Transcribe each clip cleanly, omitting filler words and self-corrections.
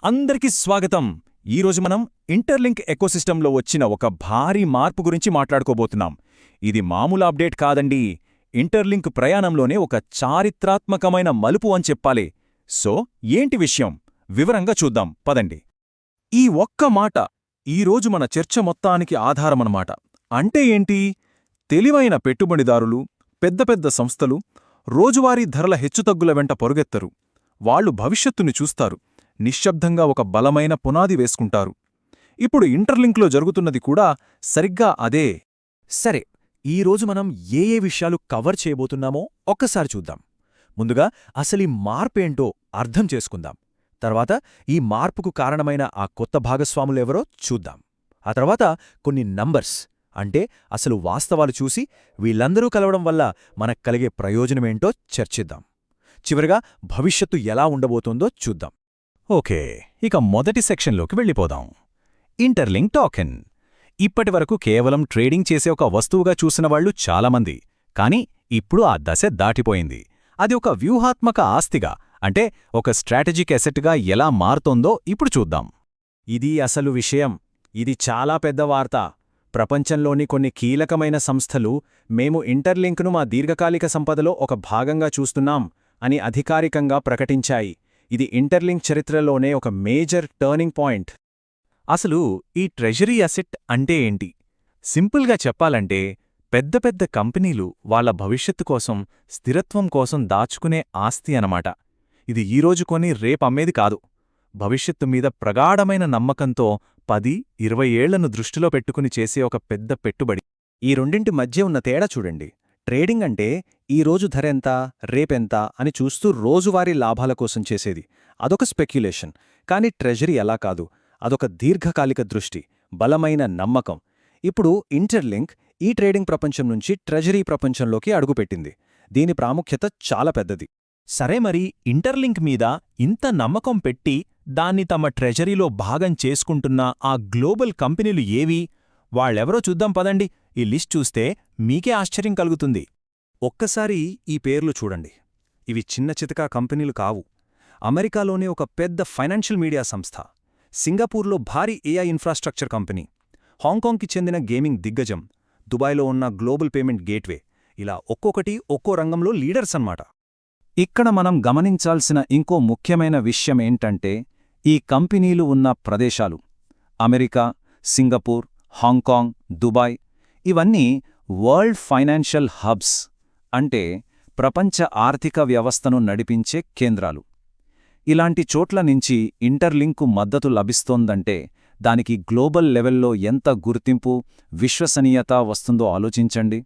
అందరికీ స్వాగతం. ఈరోజు మనం ఇంటర్లింక్ ఎకోసిస్టంలో వచ్చిన ఒక భారీ మార్పు గురించి మాట్లాడుకోబోతున్నాం. ఇది మామూలు అప్డేట్ కాదండి. ఇంటర్లింక్ ప్రయాణంలోనే ఒక చారిత్రాత్మకమైన మలుపు అని చెప్పాలి. సో ఏంటి విషయం వివరంగా చూద్దాం పదండి. ఈ ఒక్క మాట ఈరోజు మన చర్చ మొత్తానికి ఆధారమన్నమాట. అంటే ఏంటి? తెలివైన పెట్టుబడిదారులు, పెద్ద పెద్ద సంస్థలు రోజువారీ ధరల హెచ్చుతగ్గుల వెంట పరుగెత్తరు. వాళ్లు భవిష్యత్తుని చూస్తారు, నిశ్శబ్దంగా ఒక బలమైన పునాది వేసుకుంటారు. ఇప్పుడు ఇంటర్లింక్లో జరుగుతున్నది కూడా సరిగ్గా అదే. సరే, ఈరోజు మనం ఏ విషయాలు కవర్ చేయబోతున్నామో ఒక్కసారి చూద్దాం. ముందుగా అసలీ మార్పేంటో అర్థం చేసుకుందాం. తర్వాత ఈ మార్పుకు కారణమైన ఆ కొత్త భాగస్వాములెవరో చూద్దాం. ఆ తర్వాత కొన్ని నంబర్స్, అంటే అసలు వాస్తవాలు చూసి వీళ్ళందరూ కలవడం వల్ల మనకు కలిగే ప్రయోజనమేంటో చర్చిద్దాం. చివరిగా భవిష్యత్తు ఎలా ఉండబోతోందో చూద్దాం. ఓకే, ఇక మొదటి సెక్షన్లోకి వెళ్ళిపోదాం. Interlink token. ఇప్పటివరకు కేవలం ట్రేడింగ్ చేసే ఒక వస్తువుగా చూసినవాళ్లు చాలామంది. కానీ ఇప్పుడు ఆ దశ దాటిపోయింది. అది ఒక వ్యూహాత్మక ఆస్తిగా, అంటే ఒక స్ట్రాటజిక్ ఎసెట్గా ఎలా మారుతోందో ఇప్పుడు చూద్దాం. ఇది అసలు విషయం. ఇది చాలా పెద్ద వార్త. ప్రపంచంలోని కొన్ని కీలకమైన సంస్థలు మేము ఇంటర్లింక్ను మా దీర్ఘకాలిక సంపదలో ఒక భాగంగా చూస్తున్నాం అని అధికారికంగా ప్రకటించాయి. ఇది ఇంటర్లింక్ చరిత్రలోనే ఒక మేజర్ టర్నింగ్ పాయింట్. అసలు ఈ ట్రెజరీ అసెట్ అంటే ఏంటి? సింపుల్గా చెప్పాలంటే పెద్ద పెద్ద కంపెనీలు వాళ్ల భవిష్యత్తు కోసం, స్థిరత్వం కోసం దాచుకునే ఆస్తి అనమాట. ఇది ఈరోజు కొని రేపమ్మేది కాదు. భవిష్యత్తు మీద ప్రగాఢమైన నమ్మకంతో 10-20 ఏళ్లను దృష్టిలో పెట్టుకుని చేసే ఒక పెద్ద పెట్టుబడి. ఈ రెండింటి మధ్య ఉన్న తేడా చూడండి. ట్రేడింగ్ అంటే ఈరోజు ధరెంత, రేపెంత అని చూస్తూ రోజువారీ లాభాల కోసం చేసేది. అదొక స్పెక్యులేషన్. కానీ ట్రెజరీ అలా కాదు. అదొక దీర్ఘకాలిక దృష్టి, బలమైన నమ్మకం. ఇప్పుడు ఇంటర్లింక్ ఈ ట్రేడింగ్ ప్రపంచం నుంచి ట్రెజరీ ప్రపంచంలోకి అడుగుపెట్టింది. దీని ప్రాముఖ్యత చాలా పెద్దది. సరే, మరి ఇంటర్లింక్ మీద ఇంత నమ్మకం పెట్టి దాన్ని తమ ట్రెజరీలో భాగం చేసుకుంటున్న ఆ గ్లోబల్ కంపెనీలు ఏవి? వాళ్ళెవరో చూద్దాం పదండి. ఈ లిస్ట్ చూస్తే మీకే ఆశ్చర్యం కలుగుతుంది. ఒక్కసారి ఈ పేర్లు చూడండి. ఇవి చిన్న చితకా కంపెనీలు కావు. అమెరికాలోనే ఒక పెద్ద ఫైనాన్షియల్ మీడియా సంస్థ, సింగపూర్లో భారీ ఏఐ ఇన్ఫ్రాస్ట్రక్చర్ కంపెనీ, హాంకాంగ్కి చెందిన గేమింగ్ దిగ్గజం, దుబాయ్లో ఉన్న గ్లోబల్ పేమెంట్ గేట్వే, ఇలా ఒక్కొక్కటి ఒక్కో రంగంలో లీడర్స్ అన్నమాట. ఇక్కడ మనం గమనించాల్సిన ఇంకో ముఖ్యమైన విషయమేంటంటే ఈ కంపెనీలు ఉన్న ప్రదేశాలు. అమెరికా, సింగపూర్, హాంకాంగ్, దుబాయ్ ఇవన్నీ వరల్డ్ ఫైనాన్షియల్ హబ్స్, అంటే ప్రపంచ ఆర్థిక వ్యవస్థను నడిపించే కేంద్రాలు. ఇలాంటి చోట్ల నుంచి ఇంటర్లింకు మద్దతు లభిస్తోందంటే దానికి గ్లోబల్ లెవెల్లో ఎంత గుర్తింపు, విశ్వసనీయత వస్తుందో ఆలోచించండి.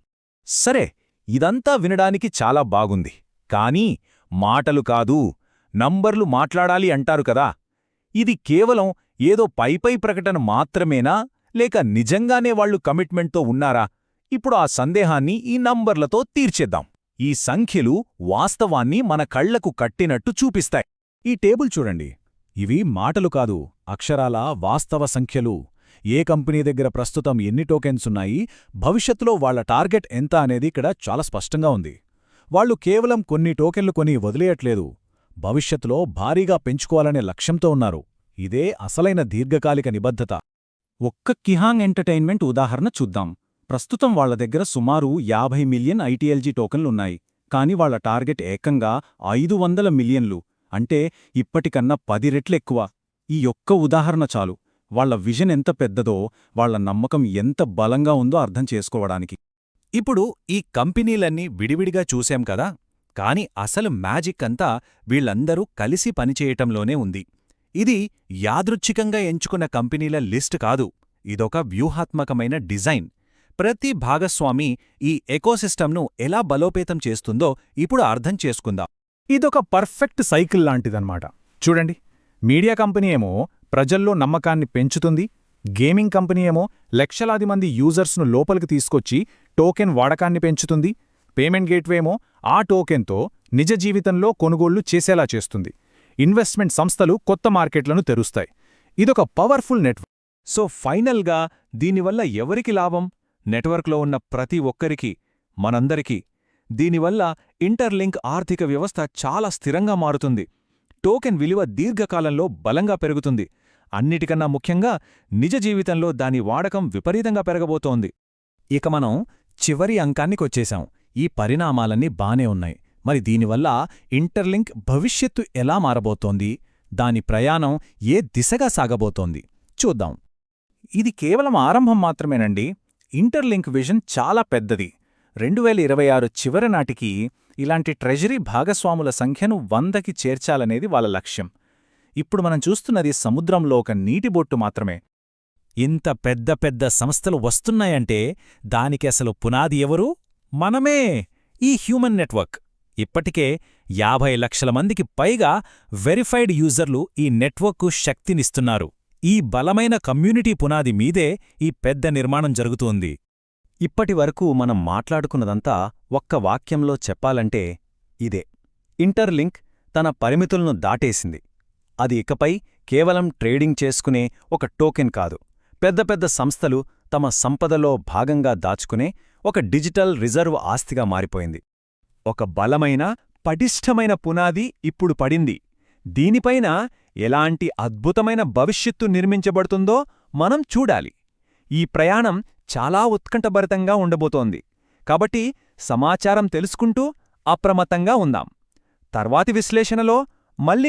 సరే, ఇదంతా వినడానికి చాలా బాగుంది. కానీ మాటలు కాదు, నంబర్లు మాట్లాడాలి అంటారు కదా. ఇది కేవలం ఏదో పైపై ప్రకటన మాత్రమేనా, లేక నిజంగానే వాళ్లు కమిట్మెంట్తో ఉన్నారా? ఇప్పుడు ఆ సందేహాన్ని ఈ నంబర్లతో తీర్చేద్దాం. ఈ సంఖ్యలు వాస్తవాన్ని మన కళ్లకు కట్టినట్టు చూపిస్తాయి. ఈ టేబుల్ చూడండి. ఇవి మాటలు కాదు, అక్షరాల వాస్తవ సంఖ్యలు. ఏ కంపెనీ దగ్గర ప్రస్తుతం ఎన్ని టోకెన్సున్నాయి, భవిష్యత్తులో వాళ్ల టార్గెట్ ఎంత అనేది ఇక్కడ చాలా స్పష్టంగా ఉంది. వాళ్లు కేవలం కొన్ని టోకెన్లు కొని వదిలేయట్లేదు. భవిష్యత్తులో భారీగా పెంచుకోవాలనే లక్ష్యంతో ఉన్నారు. ఇదే అసలైన దీర్ఘకాలిక నిబద్ధత. ఒక్క కిహాంగ్ ఎంటర్టైన్మెంట్ ఉదాహరణ చూద్దాం. ప్రస్తుతం వాళ్ల దగ్గర సుమారు 50 మిలియన్ ఐటీఎల్జీ టోకెన్లున్నాయి. కాని వాళ్ల టార్గెట్ ఏకంగా 500 మిలియన్లు, అంటే ఇప్పటికన్నా 10 రెట్లెక్కువ. ఈ ఒక్క ఉదాహరణ చాలు వాళ్ల విజన్ ఎంత పెద్దదో, వాళ్ల నమ్మకం ఎంత బలంగా ఉందో అర్థం చేసుకోవడానికి. ఇప్పుడు ఈ కంపెనీలన్నీ విడివిడిగా చూశాం కదా, కాని అసలు మ్యాజిక్ అంతా వీళ్లందరూ కలిసి పనిచేయటంలోనే ఉంది. ఇది యాదృచ్ఛికంగా ఎంచుకున్న కంపెనీల లిస్ట్ కాదు, ఇదొక వ్యూహాత్మకమైన డిజైన్. ప్రతి భాగస్వామి ఈ ఎకోసిస్టమ్ను ఎలా బలోపేతం చేస్తుందో ఇప్పుడు అర్థం చేసుకుందాం. ఇదొక పర్ఫెక్ట్ సైకిల్ లాంటిదన్నమాట. చూడండి, మీడియా కంపెనీ ఏమో ప్రజల్లో నమ్మకాన్ని పెంచుతుంది, గేమింగ్ కంపెనీ ఏమో లక్షలాది మంది యూజర్స్ను లోపలికి తీసుకొచ్చి టోకెన్ వాడకాన్ని పెంచుతుంది, పేమెంట్ గేట్వేమో ఆ టోకెన్తో నిజ జీవితంలో కొనుగోళ్లు చేసేలా చేస్తుంది, ఇన్వెస్ట్మెంట్ సంస్థలు కొత్త మార్కెట్లను తెరుస్తాయి. ఇదొక పవర్ఫుల్ నెట్వర్క్. సో ఫైనల్గా దీనివల్ల ఎవరికి లాభం? నెట్వర్క్లో ఉన్న ప్రతి ఒక్కరికి, మనందరికీ. దీనివల్ల ఇంటర్లింక్ ఆర్థిక వ్యవస్థ చాలా స్థిరంగా మారుతుంది. టోకెన్ విలువ దీర్ఘకాలంలో బలంగా పెరుగుతుంది. అన్నిటికన్నా ముఖ్యంగా నిజ జీవితంలో దాని వాడకం విపరీతంగా పెరగబోతోంది. ఇక మనం చివరి అంకానికొచ్చేశాం. ఈ పరిణామాలన్నీ బానే ఉన్నాయి. మరి దీనివల్ల ఇంటర్లింక్ భవిష్యత్తు ఎలా మారబోతోంది? దాని ప్రయాణం ఏ దిశగా సాగబోతోంది? చూద్దాం. ఇది కేవలం ఆరంభం మాత్రమేనండి. ఇంటర్లింక్ విజన్ చాలా పెద్దది. 2026 చివరి నాటికి ఇలాంటి ట్రెజరీ భాగస్వాముల సంఖ్యను 100కి చేర్చాలనేది వాళ్ళ లక్ష్యం. ఇప్పుడు మనం చూస్తున్నది సముద్రంలో ఒక నీటిబొట్టు మాత్రమే. ఇంత పెద్ద పెద్ద సంస్థలు వస్తున్నాయంటే దానికి అసలు పునాది ఎవరు? మనమే! ఈ హ్యూమన్ నెట్వర్క్. ఇప్పటికే 50 లక్షల మందికి పైగా వెరిఫైడ్ యూజర్లు ఈ నెట్వర్క్కు శక్తినిస్తున్నారు. ఈ బలమైన కమ్యూనిటీ పునాది మీదే ఈ పెద్ద నిర్మాణం జరుగుతోంది. ఇప్పటివరకు మనం మాట్లాడుకున్నదంతా ఒక్క వాక్యంలో చెప్పాలంటే ఇదే: ఇంటర్లింక్ తన పరిమితులను దాటేసింది. అది ఇకపై కేవలం ట్రేడింగ్ చేసుకునే ఒక టోకెన్ కాదు, పెద్ద పెద్ద సంస్థలు తమ సంపదలో భాగంగా దాచుకునే ఒక డిజిటల్ రిజర్వ్ ఆస్తిగా మారిపోయింది. ఒక బలమైన, పటిష్టమైన పునాది ఇప్పుడు పడింది. దీనిపైన ఎలాంటి అద్భుతమైన భవిష్యత్తు నిర్మించబడుతుందో మనం చూడాలి. ఈ ప్రయాణం చాలా ఉత్కంఠభరితంగా ఉండబోతోంది. కాబట్టి సమాచారం తెలుసుకుంటూ అప్రమత్తంగా ఉందాం. తర్వాతి విశ్లేషణలో మళ్ళీ